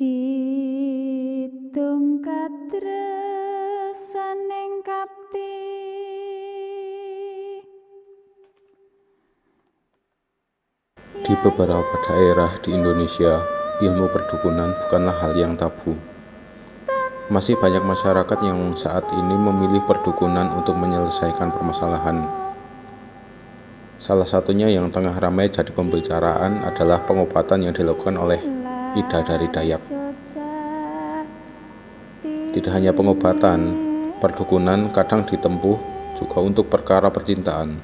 Kidung katresaning kapti Di beberapa daerah di Indonesia, ilmu perdukunan bukanlah hal yang tabu. Masih banyak masyarakat yang saat ini memilih perdukunan untuk menyelesaikan permasalahan. Salah satunya yang tengah ramai jadi pembicaraan adalah pengobatan yang dilakukan oleh Ida dari Dayak. Tidak hanya pengobatan, perdukunan kadang ditempuh juga untuk perkara percintaan.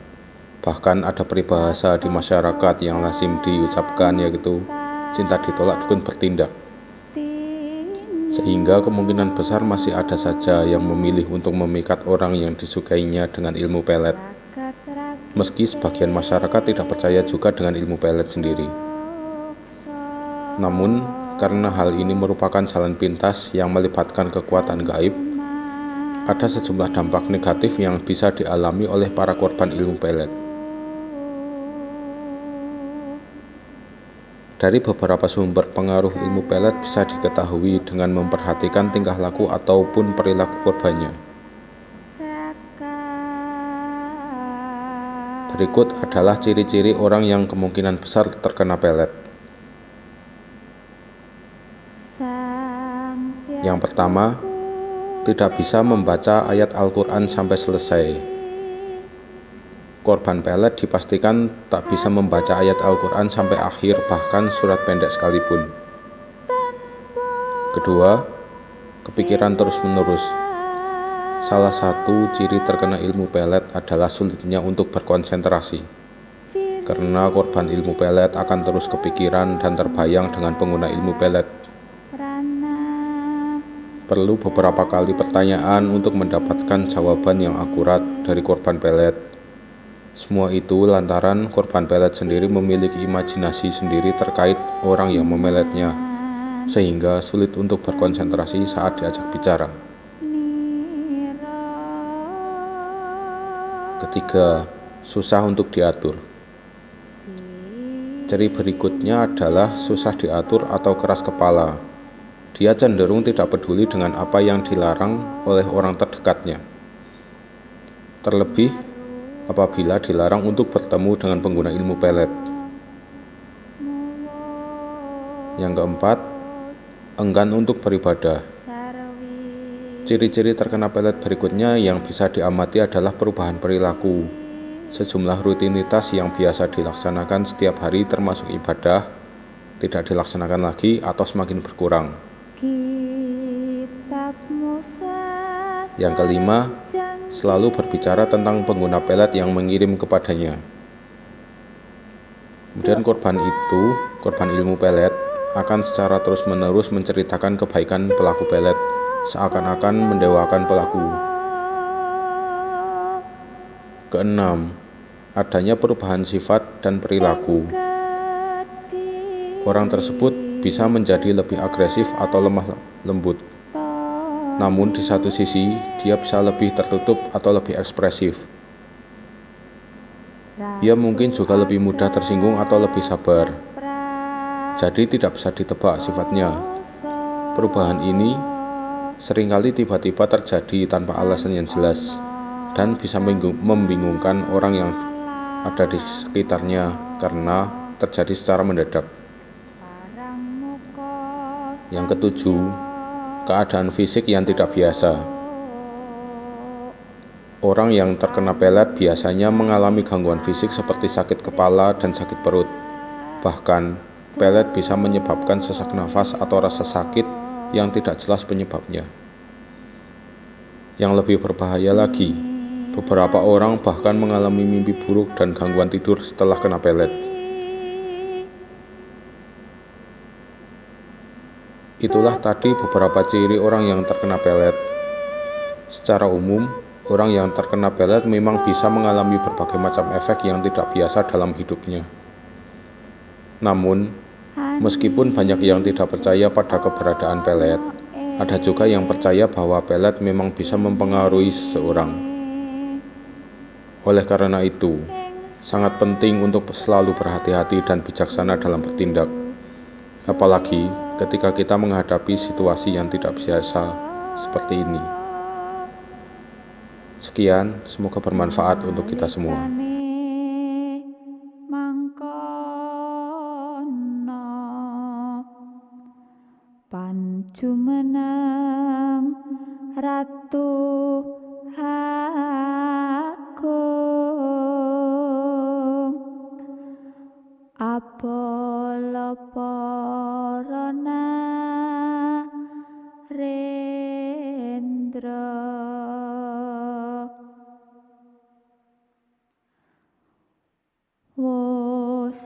Bahkan ada peribahasa di masyarakat yang lazim diucapkan, yaitu cinta ditolak dukun bertindak. Sehingga kemungkinan besar masih ada saja yang memilih untuk memikat orang yang disukainya dengan ilmu pelet. Meski sebagian masyarakat tidak percaya juga dengan ilmu pelet sendiri. Namun, karena hal ini merupakan jalan pintas yang melibatkan kekuatan gaib, ada sejumlah dampak negatif yang bisa dialami oleh para korban ilmu pelet. Dari beberapa sumber pengaruh ilmu pelet bisa diketahui dengan memperhatikan tingkah laku ataupun perilaku korbannya. Berikut adalah ciri-ciri orang yang kemungkinan besar terkena pelet. Yang pertama, tidak bisa membaca ayat Al-Quran sampai selesai. Korban pelet dipastikan tak bisa membaca ayat Al-Quran sampai akhir, bahkan surat pendek sekalipun. Kedua, kepikiran terus-menerus. Salah satu ciri terkena ilmu pelet adalah sulitnya untuk berkonsentrasi. Karena korban ilmu pelet akan terus kepikiran dan terbayang dengan pengguna ilmu pelet. Perlu beberapa kali pertanyaan untuk mendapatkan jawaban yang akurat dari korban pelet. Semua itu lantaran korban pelet sendiri memiliki imajinasi sendiri terkait orang yang memeletnya, sehingga sulit untuk berkonsentrasi saat diajak bicara. Ketiga, susah untuk diatur. Ciri berikutnya adalah susah diatur atau keras kepala. Dia cenderung tidak peduli dengan apa yang dilarang oleh orang terdekatnya. Terlebih apabila dilarang untuk bertemu dengan pengguna ilmu pelet. Yang keempat, enggan untuk beribadah. Ciri-ciri terkena pelet berikutnya yang bisa diamati adalah perubahan perilaku. Sejumlah rutinitas yang biasa dilaksanakan setiap hari termasuk ibadah tidak dilaksanakan lagi atau semakin berkurang. Yang kelima, selalu berbicara tentang pengguna pelet yang mengirim kepadanya. Kemudian korban ilmu pelet akan secara terus-menerus menceritakan kebaikan pelaku pelet, seakan-akan mendewakan pelaku. Keenam, adanya perubahan sifat dan perilaku. Orang tersebut bisa menjadi lebih agresif atau lemah lembut. Namun di satu sisi, dia bisa lebih tertutup atau lebih ekspresif. Ia mungkin juga lebih mudah tersinggung atau lebih sabar. Jadi tidak bisa ditebak sifatnya. Perubahan ini seringkali tiba-tiba terjadi tanpa alasan yang jelas dan bisa membingungkan orang yang ada di sekitarnya karena terjadi secara mendadak. Yang ketujuh, keadaan fisik yang tidak biasa. Orang yang terkena pelet biasanya mengalami gangguan fisik seperti sakit kepala dan sakit perut. Bahkan, pelet bisa menyebabkan sesak nafas atau rasa sakit yang tidak jelas penyebabnya. Yang lebih berbahaya lagi, beberapa orang bahkan mengalami mimpi buruk dan gangguan tidur setelah kena pelet. Itulah tadi beberapa ciri orang yang terkena pelet. Secara umum, orang yang terkena pelet memang bisa mengalami berbagai macam efek yang tidak biasa dalam hidupnya. Namun, meskipun banyak yang tidak percaya pada keberadaan pelet, ada juga yang percaya bahwa pelet memang bisa mempengaruhi seseorang. Oleh karena itu, sangat penting untuk selalu berhati-hati dan bijaksana dalam bertindak. Apalagi ketika kita menghadapi situasi yang tidak biasa seperti ini. Sekian, semoga bermanfaat untuk kita semua. Panjumeneng Ratu Agung Apolo Porona Rendra Wos